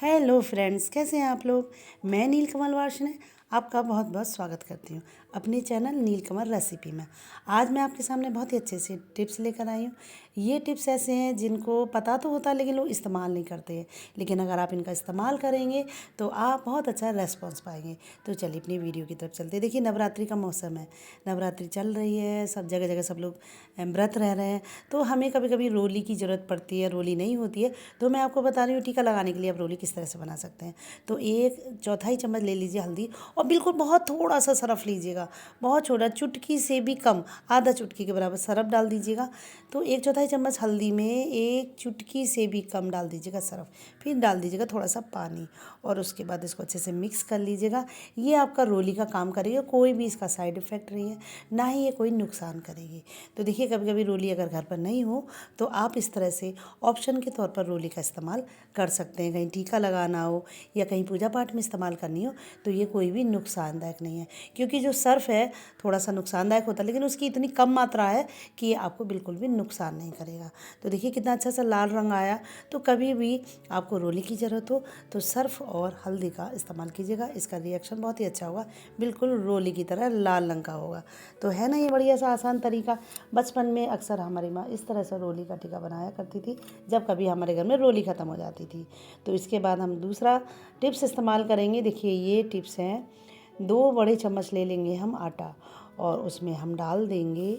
Hello friends, कैसे हैं आप लोग। मैं नीलकमल वार्ष्णेय आपका बहुत बहुत स्वागत करती हूँ अपने चैनल नीलकमल रेसिपी में। आज मैं आपके सामने बहुत ही अच्छे से टिप्स लेकर आई हूँ। ये टिप्स ऐसे हैं जिनको पता तो होता है लेकिन लोग इस्तेमाल नहीं करते हैं, लेकिन अगर आप इनका इस्तेमाल करेंगे तो आप बहुत अच्छा रेस्पॉन्स पाएंगे। तो चलिए अपनी वीडियो की तरफ चलते हैं। देखिए, नवरात्रि का मौसम है, नवरात्रि चल रही है, सब जगह जगह सब लोग व्रत रह रहे हैं। तो हमें कभी कभी रोली की ज़रूरत पड़ती है, रोली नहीं होती है, तो मैं आपको बता रही हूँ टीका लगाने के लिए आप रोली किस तरह से बना सकते हैं। तो एक चौथाई चम्मच ले लीजिए हल्दी, और बिल्कुल बहुत थोड़ा सा सरफ लीजिएगा, बहुत छोटा, चुटकी से भी कम, आधा चुटकी के बराबर सरफ डाल दीजिएगा। तो एक चौथाई चम्मच हल्दी में एक चुटकी से भी कम डाल दीजिएगा सरफ, फिर डाल दीजिएगा थोड़ा सा पानी, और उसके बाद इसको अच्छे से मिक्स कर लीजिएगा। ये आपका रोली का काम करेगा, कोई भी इसका साइड इफ़ेक्ट नहीं है, ना ही ये कोई नुकसान करेगी। तो देखिए, कभी कभी रोली अगर घर पर नहीं हो तो आप इस तरह से ऑप्शन के तौर पर रोली का इस्तेमाल कर सकते हैं। कहीं टीका लगाना हो या कहीं पूजा पाठ में इस्तेमाल करनी हो तो ये कोई भी नुकसानदायक नहीं है, क्योंकि जो सर्फ है थोड़ा सा नुकसानदायक होता है, लेकिन उसकी इतनी कम मात्रा है कि ये आपको बिल्कुल भी नुकसान नहीं करेगा। तो देखिए कितना अच्छा सा लाल रंग आया। तो कभी भी आपको रोली की ज़रूरत हो तो सर्फ और हल्दी का इस्तेमाल कीजिएगा, इसका रिएक्शन बहुत ही अच्छा होगा, बिल्कुल रोली की तरह लाल रंग का होगा। तो है ना ये बढ़िया सा आसान तरीका। बचपन में अक्सर हमारी माँ इस तरह से रोली का टीका बनाया करती थी जब कभी हमारे घर में रोली ख़त्म हो जाती थी। तो इसके बाद हम दूसरा टिप्स इस्तेमाल करेंगे। देखिए ये टिप्स हैं, 2 बड़े चम्मच ले लेंगे हम आटा, और उसमें हम डाल देंगे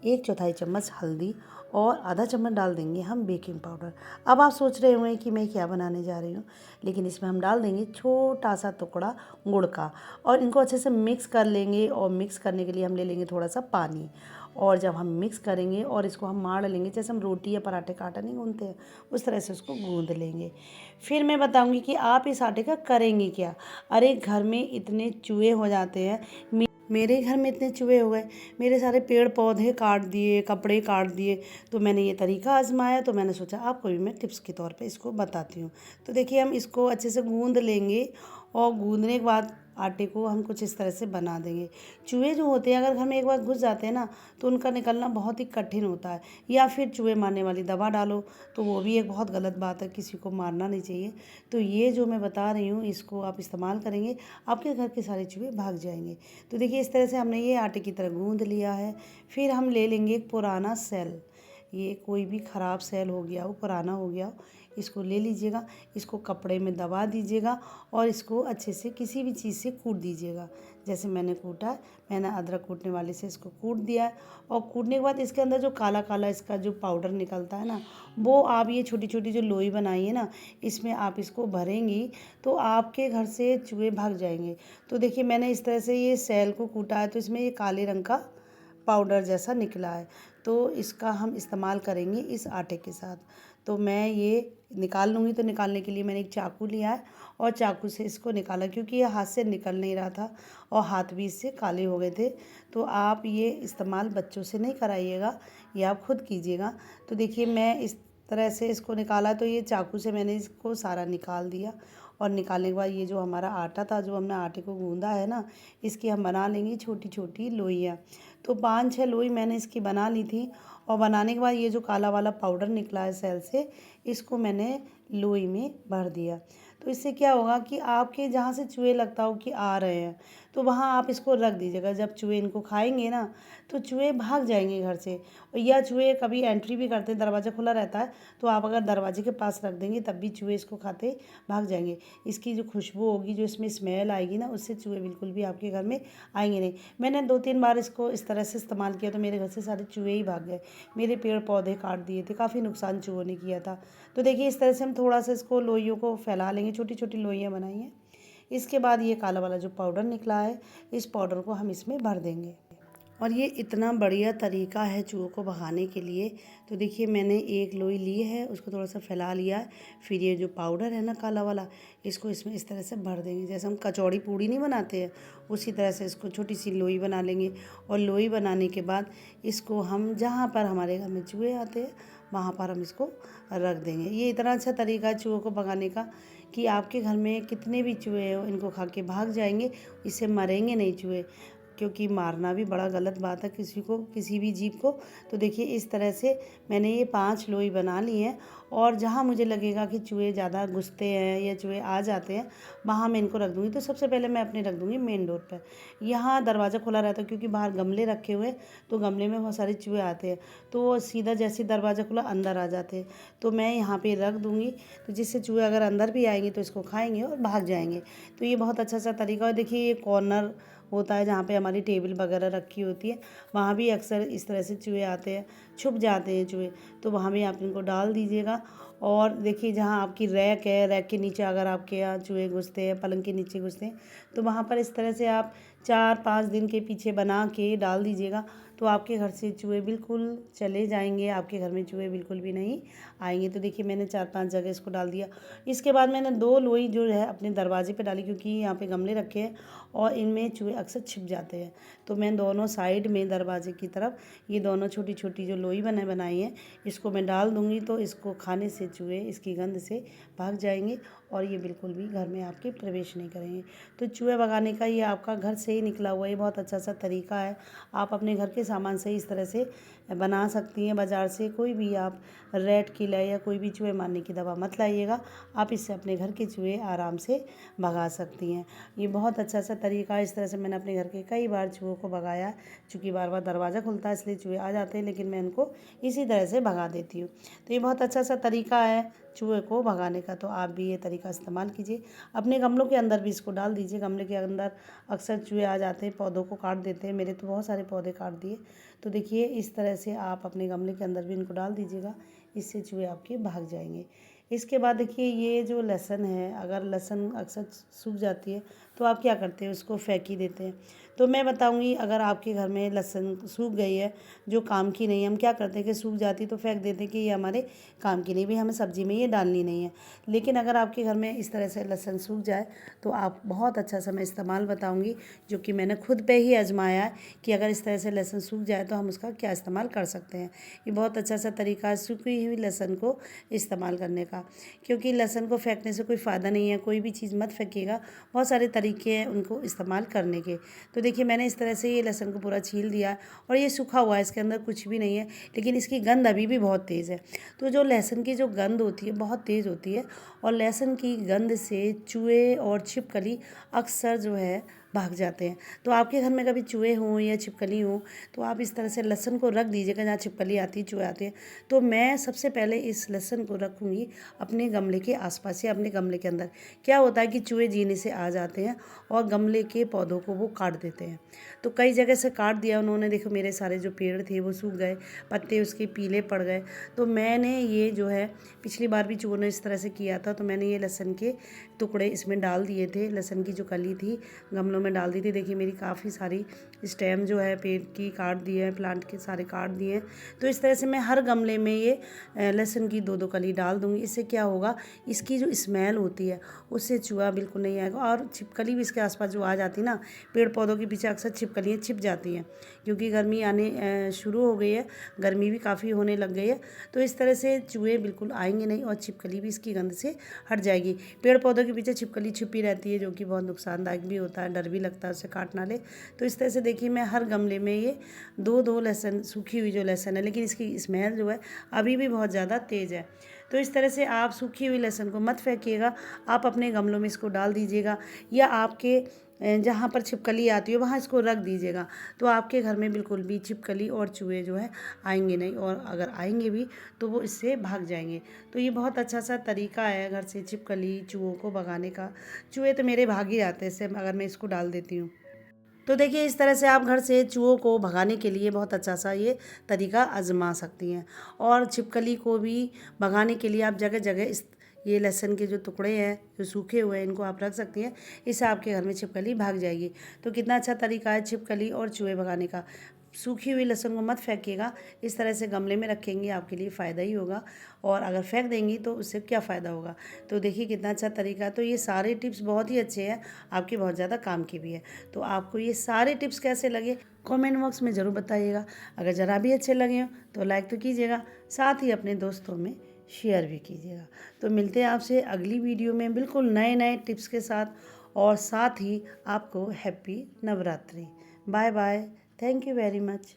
एक चौथाई चम्मच हल्दी, और आधा चम्मच डाल देंगे हम बेकिंग पाउडर। अब आप सोच रहे होंगे कि मैं क्या बनाने जा रही हूँ, लेकिन इसमें हम डाल देंगे छोटा सा टुकड़ा गुड़ का, और इनको अच्छे से मिक्स कर लेंगे। और मिक्स करने के लिए हम ले लेंगे थोड़ा सा पानी, और जब हम मिक्स करेंगे और इसको हम माड़ लेंगे, जैसे हम रोटी या पराठे का आटा नहीं गूँथते हैं उस तरह से उसको गूँध लेंगे। फिर मैं बताऊँगी कि आप इस आटे का करेंगे क्या। अरे घर में इतने चूहे हो जाते हैं, मेरे घर में इतने चूहे हो गए, मेरे सारे पेड़ पौधे काट दिए, कपड़े काट दिए। तो मैंने ये तरीका आजमाया, तो मैंने सोचा आपको भी मैं टिप्स के तौर पे इसको बताती हूँ। तो देखिए, हम इसको अच्छे से गूँध लेंगे, और गूँधने के बाद आटे को हम कुछ इस तरह से बना देंगे। चूहे जो होते हैं अगर घर में एक बार घुस जाते हैं ना तो उनका निकलना बहुत ही कठिन होता है, या फिर चूहे मारने वाली दवा डालो, तो वो भी एक बहुत गलत बात है, किसी को मारना नहीं चाहिए। तो ये जो मैं बता रही हूँ इसको आप इस्तेमाल करेंगे, आपके घर के सारे चूहे भाग जाएंगे। तो देखिए इस तरह से हमने ये आटे की तरह गूँध लिया है। फिर हम ले लेंगे एक पुराना सेल, ये कोई भी ख़राब सेल हो गया हो, पुराना हो गया हो, इसको ले लीजिएगा, इसको कपड़े में दबा दीजिएगा, और इसको अच्छे से किसी भी चीज़ से कूट दीजिएगा। जैसे मैंने कूटा है, मैंने अदरक कूटने वाले से इसको कूट दिया है। और कूटने के बाद इसके अंदर जो काला काला इसका जो पाउडर निकलता है ना, वो आप ये छोटी छोटी जो लोई बनाई है ना, इसमें आप इसको भरेंगी तो आपके घर से चूहे भाग जाएंगे। तो देखिए मैंने इस तरह से ये सेल को कूटा है, तो इसमें ये काले रंग का पाउडर जैसा निकला है। तो इसका हम इस्तेमाल करेंगे इस आटे के साथ। तो मैं ये निकाल लूँगी, तो निकालने के लिए मैंने एक चाकू लिया है, और चाकू से इसको निकाला, क्योंकि ये हाथ से निकल नहीं रहा था और हाथ भी इससे काले हो गए थे। तो आप ये इस्तेमाल बच्चों से नहीं कराइएगा, ये आप खुद कीजिएगा। तो देखिए मैं इस तरह से इसको निकाला, तो ये चाकू से मैंने इसको सारा निकाल दिया। और निकालने के बाद ये जो हमारा आटा था, जो हमने आटे को गूँधा है ना, इसकी हम बना लेंगे छोटी छोटी लोइयाँ। तो 5-6 लोई मैंने इसकी बना ली थी। और बनाने के बाद ये जो काला वाला पाउडर निकला है सेल से, इसको मैंने लोई में भर दिया। तो इससे क्या होगा कि आपके जहाँ से चूहे लगता हो कि आ रहे हैं, तो वहाँ आप इसको रख दीजिएगा। जब चूहे इनको खाएंगे ना तो चूहे भाग जाएंगे घर से। या चूहे कभी एंट्री भी करते हैं, दरवाज़ा खुला रहता है, तो आप अगर दरवाजे के पास रख देंगे तब भी चूहे इसको खाते भाग जाएंगे। इसकी जो खुशबू होगी, जो इसमें स्मेल आएगी ना, उससे चूहे बिल्कुल भी आपके घर में आएंगे नहीं। मैंने 2-3 बार इसको इस तरह से इस्तेमाल किया, तो मेरे घर से सारे चूहे ही भाग गए, मेरे पेड़ पौधे काट दिए थे, काफ़ी नुकसान चूहों ने किया था। तो देखिए इस तरह से हम थोड़ा सा इसको लोइयों को फैला लेंगे, छोटी छोटी लोइयाँ बनाई हैं। इसके बाद ये काला वाला जो पाउडर निकला है, इस पाउडर को हम इसमें भर देंगे। और ये इतना बढ़िया तरीका है चूहों को भगाने के लिए। तो देखिए मैंने एक लोई ली है, उसको थोड़ा सा फैला लिया है। फिर ये जो पाउडर है ना काला वाला, इसको इसमें इस तरह से भर देंगे, जैसे हम कचौड़ी पूड़ी नहीं बनाते हैं उसी तरह से इसको छोटी सी लोई बना लेंगे। और लोई बनाने के बाद इसको हम जहाँ पर हमारे घर में चूहे आते हैं वहाँ पर हम इसको रख देंगे। ये इतना अच्छा तरीका है चूहों को भगाने का कि आपके घर में कितने भी चूहे हो, इनको खा के भाग जाएंगे, इससे मरेंगे नहीं चूहे। क्योंकि मारना भी बड़ा गलत बात है किसी को, किसी भी जीव को। तो देखिए इस तरह से मैंने ये 5 लोई बना ली हैं और जहाँ मुझे लगेगा कि चूहे ज़्यादा घुसते हैं या चूहे आ जाते हैं वहाँ मैं इनको रख दूँगी। तो सबसे पहले मैं अपने रख दूँगी मेन डोर पर। यहाँ दरवाज़ा खुला रहता है क्योंकि बाहर गमले रखे हुए हैं, तो गमले में बहुत सारे चूहे आते हैं, तो वो सीधा जैसे दरवाज़ा खुला अंदर आ जाते हैं। तो मैं यहाँ पे रख दूँगी, तो जिससे चूहे अगर अंदर भी आएंगे तो इसको खाएंगे और भाग जाएंगे। तो ये बहुत अच्छा सा तरीका है। देखिए ये कॉर्नर होता है जहाँ पे हमारी टेबल वगैरह रखी होती है, वहाँ भी अक्सर इस तरह से चूहे आते हैं, छुप जाते हैं चूहे, तो वहाँ भी आप इनको डाल दीजिएगा। और देखिए जहाँ आपकी रैक है, रैक के नीचे अगर आपके यहाँ चूहे घुसते हैं, पलंग के नीचे घुसते हैं, तो वहाँ पर इस तरह से आप 4-5 दिन के पीछे बना के डाल दीजिएगा, तो आपके घर से चूहे बिल्कुल चले जाएंगे, आपके घर में चूहे बिल्कुल भी नहीं आएंगे। तो देखिए मैंने 4-5 जगह इसको डाल दिया। इसके बाद मैंने 2 लोई जो है अपने दरवाजे पे डाली, क्योंकि यहाँ पे गमले रखे हैं और इनमें चूहे अक्सर छिप जाते हैं। तो मैं दोनों साइड में दरवाजे की तरफ ये दोनों छोटी छोटी जो लोई बनाई है इसको मैं डाल दूँगी, तो इसको खाने से चूहे इसकी गंध से भाग जाएंगे और ये बिल्कुल भी घर में आपके प्रवेश नहीं करेंगे। तो चूहे भगाने का ये आपका घर से ही निकला हुआ ये बहुत अच्छा सा तरीका है। आप अपने घर के सामान से इस तरह से बना सकती हैं। बाज़ार से कोई भी आप रेट किलर या कोई भी चूहे मारने की दवा मत लाइएगा, आप इससे अपने घर के चूहे आराम से भगा सकती हैं। ये बहुत अच्छा सा तरीका है। इस तरह से मैंने अपने घर के कई बार चूहों को भगाया है। चूँकि बार बार दरवाज़ा खुलता है इसलिए चूहे आ जाते हैं, लेकिन मैं इनको इसी तरह से भगा देती हूँ। तो ये बहुत अच्छा सा तरीका है चूहे को भगाने का, तो आप भी ये तरीका इस्तेमाल कीजिए। अपने गमलों के अंदर भी इसको डाल दीजिए। गमले के अंदर अक्सर चूहे आ जाते हैं, पौधों को काट देते हैं। मेरे तो बहुत सारे पौधे काट दिए। तो देखिए इस तरह से आप अपने गमले के अंदर भी इनको डाल दीजिएगा, इससे चूहे आपके भाग जाएंगे। इसके बाद देखिए ये जो लहसुन है, अगर लहसुन अक्सर सूख जाती है तो आप क्या करते हैं, उसको फेंक ही देते हैं। तो मैं बताऊंगी, अगर आपके घर में लहसुन सूख गई है जो काम की नहीं है, हम क्या करते हैं कि सूख जाती तो फेंक देते हैं कि ये हमारे काम की नहीं, भाई हमें सब्ज़ी में ये डालनी नहीं है। लेकिन अगर आपके घर में इस तरह से लहसुन सूख जाए तो आप बहुत अच्छा सा मैं इस्तेमाल बताऊँगी, जो कि मैंने खुद पे ही आजमाया है कि अगर इस तरह से लहसुन सूख जाए तो हम उसका क्या इस्तेमाल कर सकते हैं। ये बहुत अच्छा सा तरीका है सूखी हुई लहसुन को इस्तेमाल करने का, क्योंकि लहसुन को फेंकने से कोई फ़ायदा नहीं है। कोई भी चीज़ मत फेंकिएगा, बहुत सारे तरीके हैं उनको इस्तेमाल करने के। तो देखिए मैंने इस तरह से ये लहसुन को पूरा छील दिया और ये सूखा हुआ है, इसके अंदर कुछ भी नहीं है, लेकिन इसकी गंध अभी भी बहुत तेज़ है। तो जो लहसुन की जो गंध होती है बहुत तेज़ होती है, और लहसुन की गंध से चूहे और छिपकली अक्सर जो है भाग जाते हैं। तो आपके घर में कभी चूहे हों या छिपकली हों तो आप इस तरह से लहसुन को रख दीजिएगा जहाँ छिपकली आती है, चूहे आते हैं। तो मैं सबसे पहले इस लहसुन को रखूँगी अपने गमले के आसपास या अपने गमले के अंदर। क्या होता है कि चूहे जीने से आ जाते हैं और गमले के पौधों को वो काट देते हैं। तो कई जगह से काट दिया उन्होंने, देखो मेरे सारे जो पेड़ थे वो सूख गए, पत्ते उसके पीले पड़ गए। तो मैंने ये जो है पिछली बार भी चूहों ने इस तरह से किया था, तो मैंने ये लहसुन के टुकड़े इसमें डाल दिए थे, लहसुन की जो कली थी गमलों में डाल दी थी। देखिए मेरी काफ़ी सारी स्टेम जो है पेड़ की काट दिए हैं, प्लांट के सारे काट दिए हैं। तो इस तरह से मैं हर गमले में ये लहसुन की 2-2 कली डाल दूँगी। इससे क्या होगा, इसकी जो स्मेल होती है उससे चूहा बिल्कुल नहीं आएगा। और छिपकली भी इसके आसपास जो आ जाती ना, पेड़ पौधों के पीछे अक्सर छिपकलियाँ छिप जाती हैं, क्योंकि गर्मी आने शुरू हो गई है, गर्मी भी काफ़ी होने लग गई है। तो इस तरह से चूहे बिल्कुल आएंगे नहीं और छिपकली भी इसकी गंध से हट जाएगी। पेड़ पौधों के पीछे छिपकली छिपी रहती है, जो कि बहुत नुकसानदायक भी होता है, डर भी लगता है उसे काट ना ले। तो इस तरह से देखिए मैं हर गमले में ये 2-2 लहसुन, सूखी हुई जो लहसुन है, लेकिन इसकी स्मेल जो है अभी भी बहुत ज़्यादा तेज़ है। तो इस तरह से आप सूखी हुई लहसुन को मत फेंकिएगा, आप अपने गमलों में इसको डाल दीजिएगा, या आपके जहाँ पर छिपकली आती है वहाँ इसको रख दीजिएगा। तो आपके घर में बिल्कुल भी छिपकली और चूहे जो है आएंगे नहीं, और अगर आएंगे भी तो वो इससे भाग जाएंगे। तो ये बहुत अच्छा सा तरीका है घर से छिपकली चूहों को भगाने का। चूहे तो मेरे भाग ही जाते हैं इससे, अगर मैं इसको डाल देती हूँ। तो देखिए इस तरह से आप घर से चूहों को भगाने के लिए बहुत अच्छा सा ये तरीका आजमा सकती हैं। और छिपकली को भी भगाने के लिए आप जगह जगह इस ये लहसुन के जो टुकड़े हैं जो सूखे हुए हैं इनको आप रख सकती हैं, इससे आपके घर में छिपकली भाग जाएगी। तो कितना अच्छा तरीका है छिपकली और चूहे भगाने का। सूखी हुई लहसुन को मत फेंकिएगा, इस तरह से गमले में रखेंगे आपके लिए फ़ायदा ही होगा, और अगर फेंक देंगी तो उससे क्या फ़ायदा होगा। तो देखिए कितना अच्छा तरीका। तो ये सारे टिप्स बहुत ही अच्छे हैं, आपके बहुत ज़्यादा काम की भी है। तो आपको ये सारे टिप्स कैसे लगे कमेंट बॉक्स में ज़रूर बताइएगा। अगर ज़रा भी अच्छे लगे हो तो लाइक तो कीजिएगा, साथ ही अपने दोस्तों में शेयर भी कीजिएगा। तो मिलते हैं आपसे अगली वीडियो में बिल्कुल नए नए टिप्स के साथ, और साथ ही आपको happy Navratri. Bye bye. Thank you very much.